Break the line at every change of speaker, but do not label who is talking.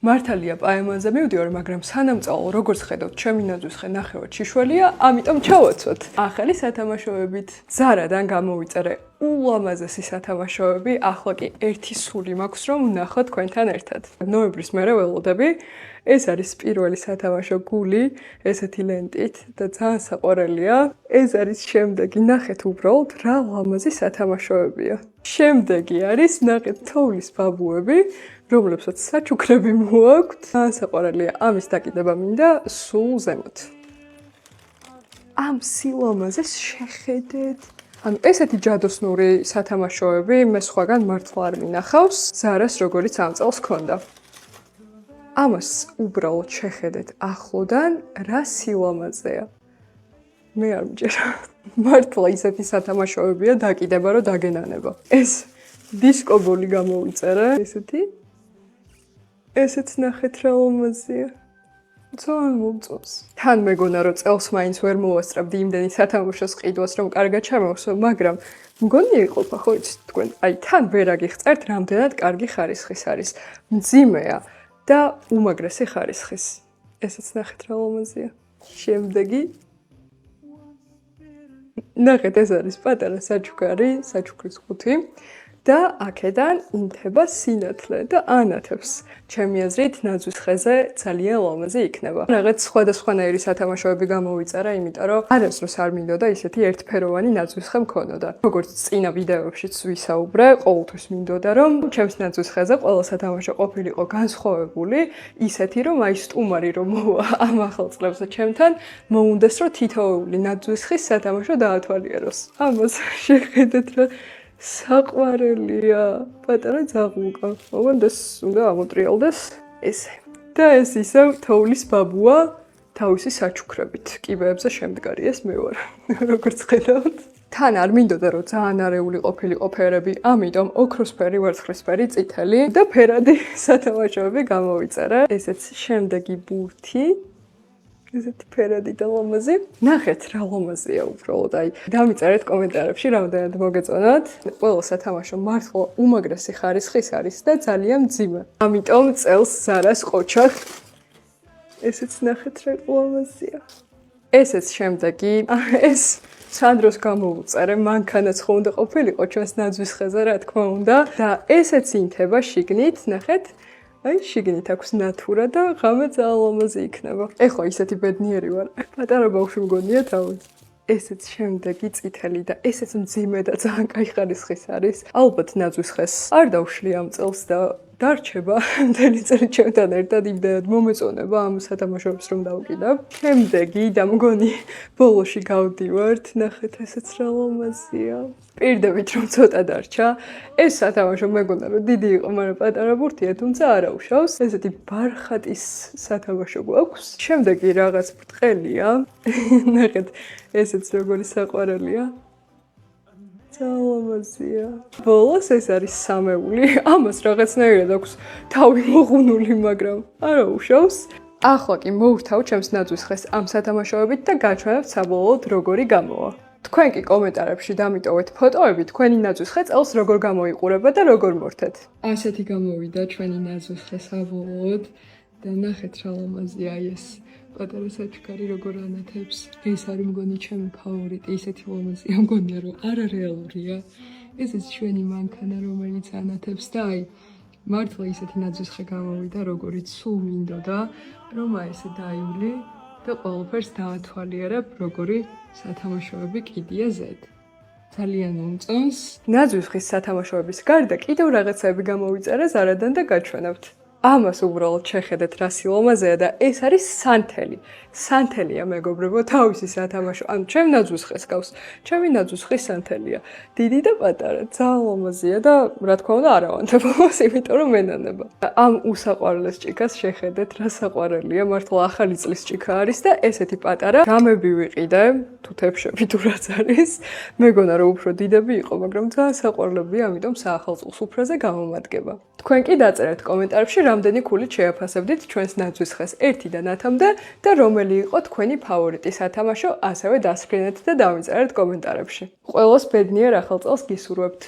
მართალია პაემაზე მივდივარ, მაგრამ სანამწაო როგორც ხედავთ, ჩემი ნაძვის ხე ნახევარ ჩიშველია, ამიტომ ჩავაცვოთ. ახალი სათამაშოებით ზარადან გამოვიწერე ულამაზესი სათამაშოები, ახლა კი ერთი სული მაქვს რომ ვნახოთ თქვენთან ერთად. ნოემბრის მერე ველოდები. ეს არის პირველი სათამაშო გული, ესეთი ლენტით და ძალიან საყვარელია. ეს არის შემდეგი, ნახეთ უბრალოდ რა ლამაზი სათამაშოებია. შემდეგი არის ნახეთ თოვლის ბაბუები, რომლებსაც საჩუქრები მოაქვთ. ძალიან საყვარელია, ამის დაკიდება მინდა სულ ზემოთ. ამ სილამაზეს შეხედეთ. ანუ ესეთი ჯადოსნური სათამაშოები მე სხვაგან მართლა არ მინახავს, ზარას როგორიც ამ წელს ჰქონდა. ამას უბრალოდ შეხედეთ ახლოდან, რა სილამაზეა. მე არ მჯერა. მართლა ისეთი სათამაშოებია დაკიდება რომ დაგენანება. ეს დისკობოლი გამოვიწერე, ესეთი. ესეც ნახეთ რა ლამაზია. ძალიან მომწონს. თან მეგონა რომ წელს მაინც ვერ მოვასწრებდი იმდენი სათამაშოს ყიდვას რომ კარგად ჩამოვხსო, მაგრამ მგონი იყოფა ხო იცით თქვენ, აი თან ვერ აგიხწერთ რამდენად კარგი ხარისხის არის. მძიმეა და უმაგრესი ხარისხის. ესეც ნახეთ რა ლამაზია. შემდეგი ნახეთ ეს არის პატარა საჩუქარი, საჩუქრის ხუთი და აქედან ინთება სინათლე და ანათებს. ჩემი აზრით ნაძვის ხეზე ძალიან ლამაზი იქნება. რაღაც სხვადასხვანაირი სათამაშოები გამოვიწერა, იმიტომ რომ არასდროს არ მინდოდა ისეთი ერთფეროვანი ნაძვის ხე მქონოდა. როგორც წინა ვიდეოებშიც ვისაუბრე, ყოველთვის მინდოდა რომ ჩემს ნაძვის ხეზე ყველა სათამაშო ყოფილიყო განსხვავებული, ისეთი რომ აი სტუმარი რომ მოვა ამ ახალ წლებზე ჩემთან, მოუნდეს რომ თითოეული ნაძვის ხის სათამაშო დაათვალიეროს. ამას შეხედეთ რა საყვარელია, პატარა ძაღლუკა. მოგონდეს უნდა ამოტრიალდეს ესე. და ეს ისევ თოვლის ბაბუა თავისი საჩუქრებით. კიბეებზე შემდგარი ეს მე ვარ. როგორც ხედავთ. თან არ მინდოდა რომ ძალიან არეული ყოფილიყო ფერები, ამიტომ ოქროსფერი, ვერცხლისფერი, წითელი და ფერადი სათამაშოები გამოვიწერე. ესეც შემდეგი ბურთი. ესეთი ფერადი და ლამაზი. ნახეთ რა ლამაზია უბრალოდ, აი დამიწერეთ კომენტარებში რამდენად მოგეწონათ. ყველა სათამაშო მართლა უმაგრესი ხარისხის არის და ძალიან მძიმე. ამიტომ წელს ზარას ყოჩა. ესეც ნახეთ რა ლამაზია. ესეც შემდეგი, ეს სანდროს გამოვუწერე, მანქანაც ხო უნდა ყოფილიყო ჩვენს ნაძვის ხეზე რა თქმა უნდა და ესეც ინთება შიგნით, ნახეთ. აი შიგნით აქვს ნათურა და ღამე ძალიან ლამაზი იქნება. ეხლა ისეთი ბედნიერი ვარ. პატარა ბავშვი მგონია თავის. ესეც შემდეგი წითელი და ესეც მძიმე და ძალიან კაი ხარისხის არის. ალბათ ნაძვის ხეს არ დავშლი ამ წელს და დარჩება მთელი წელი ჩემთან ერთად იმდენად მომეწონება ამ სათამაშოებს რომ დავკიდავ. შემდეგი და მგონი ბოლოში გავდივართ. ნახეთ ესეც რა ლამაზია. პირდებით რომ ცოტა დარჩა. ეს სათამაშო მეგონა რომ დიდი იყო, მაგრამ პატარა ბურთია, თუმცა არა უშავს. ესეთი ბარხატის სათამაშო გვაქვს. შემდეგი რაღაც ბრტყელია. ნახეთ ესეც როგორი საყვარელია. ძალიან ლამაზია. ბოლოს ეს არის სამეული. ამას რაღაცნაირად აქვს თავი მოღუნული, მაგრამ არა უშავს. ახლა კი მოვთავ ჩემს ნაძვის ხეს ამ სათამაშოებით და გაჩვენებთ საბოლოოდ როგორი გამოვა. თქვენ კი კომენტარებში დამიტოვეთ ფოტოები თქვენი ნაძვის ხე წელს როგორ გამოიყურება და როგორ მორთეთ. ასეთი გამოვიდა ჩვენი ნაძვის ხე საბოლოოდ და ნახეთ რა ლამაზია ეს პატარა საჩუქარი როგორ ანათებს. ეს არის მგონი ჩემი ფავორიტი, ისეთი ლამაზია მგონია რომ არარეალურია. ესეც ჩვენი მანქანა რომელიც ანათებს და აი მართლა ისეთი ნაძვის ხე გამოვიდა როგორიც სულ მინდოდა რომ აი ესე დაივლი და ყველაფერს დაათვალიერებ როგორი სათამაშოები კიდია ზედ. ძალიან მომწონს. ნაძვის ხის სათამაშოების გარდა კიდევ რაღაცები გამოვიწერე ზარადან და გაჩვენებთ. ამას უბრალოდ შეხედეთ რა სილამაზეა და ეს არის სანთელი. სანთელია მეგობრებო, თავისი სათამაშო. ანუ ჩემ ნაძვის ხეს გავს. ჩემი ნაძვის ხის სანთელია. დიდი და პატარა, ძალიან ლამაზია და რა თქმა უნდა არ ავანთებ ამას, იმიტომ რომ მენანება. ამ უსაყვარლეს ჭიქას შეხედეთ რა საყვარელია, მართლა ახალი წლის ჭიქა არის და ესეთი პატარა გამები ვიყიდე, თუთებში თუ რაც არის. მეგონა რომ უფრო დიდები იყო, მაგრამ ძალიან საყვარლებია, ამიტომ საახალწლოს უფრაზე გამომადგება. თქვენ კი დაწერეთ კომენტარებში რამდენი ქულით შეაფასებდით ჩვენს ნაძვის ხეს 1-დან 10-მდე და რომელი იყო თქვენი ფავორიტი სათამაშო, ასევე დასკრინეთ და დავიწერეთ კომენტარებში. ყველას ბედნიერ ახალ წელს გისურვებთ.